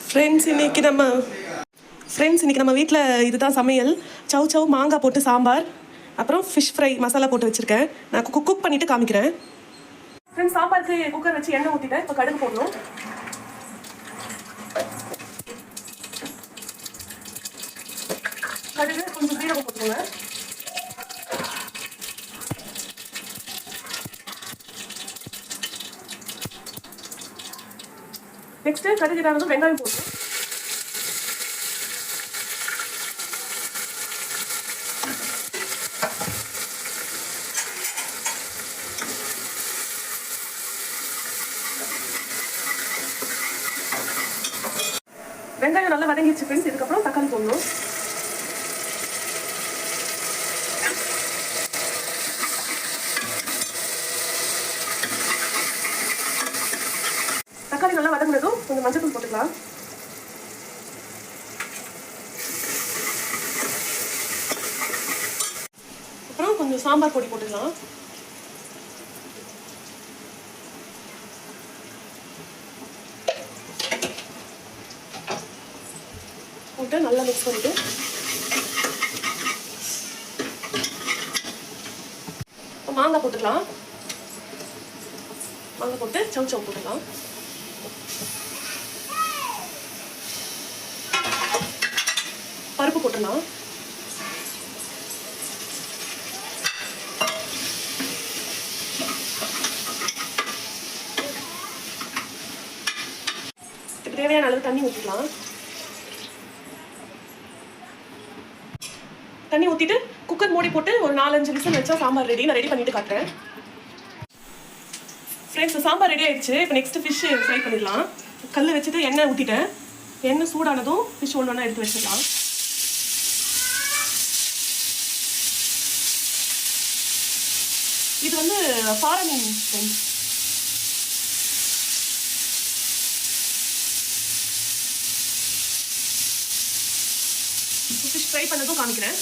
Friends இன்னைக்கு நம்ம வீட்டில் இதுதான் சமையல். சவ் சவ் மாங்காய் போட்டு சாம்பார், அப்புறம் ஃபிஷ் ஃப்ரை மசாலா போட்டு வச்சுருக்கேன். நான் குக் பண்ணிவிட்டு காமிக்கிறேன். ஃப்ரெண்ட்ஸ், சாம்பாருக்கு குக்கர் வச்சு எண்ணெய் ஊற்றிட்டேன். இப்போ கடுகு போடணும். கடுகு கொஞ்சம் சீரகம் போட்டுக்கோங்க. நெக்ஸ்ட்டு கடுகு இதானதும் வெங்காயம் போடணும். வெங்காயம் நல்லா வதங்கிடுச்சு ஃப்ரெண்ட்ஸ். இதுக்கப்புறம் தக்காளி போடணும். தக்காளி நல்லா வதங்கினதும் கொஞ்சம் மஞ்சள் போட்டுக்கலாம். அப்புறம் கொஞ்சம் சாம்பார் பொடி போட்டுக்கலாம். போட்டு நல்லா மிக்ஸ் பண்ணிட்டு மாங்காய் போட்டுக்கலாம். மாங்காய் போட்டு சவ் சவ் போட்டுக்கலாம். பருப்பு போட்டுடலாம். இதுக்கு தேவையான அளவு தண்ணி ஊற்றிக்கலாம். தண்ணி ஊற்றிட்டு குக்கர் மூடி போட்டு ஒரு 4-5 விசில் வச்சா சாம்பார் ரெடி. நான் ரெடி பண்ணிட்டு காட்டுறேன். ஃப்ரெண்ட்ஸ், சாம்பார் ரெடி ஆயிடுச்சு. இப்போ நெக்ஸ்ட் ஃபிஷ் ஃப்ரை பண்ணிடலாம். கல் வச்சுட்டு எண்ணெய் ஊற்றிட்டேன். எண்ணெய் சூடானதும் ஃபிஷ் ஒன்று எடுத்து வச்சுக்கலாம். இது வந்து பாறை மீன் ஃப்ரெண்ட்ஸ். ஃபிஷ் ஃப்ரை பண்ணதும் காமிக்கிறேன்.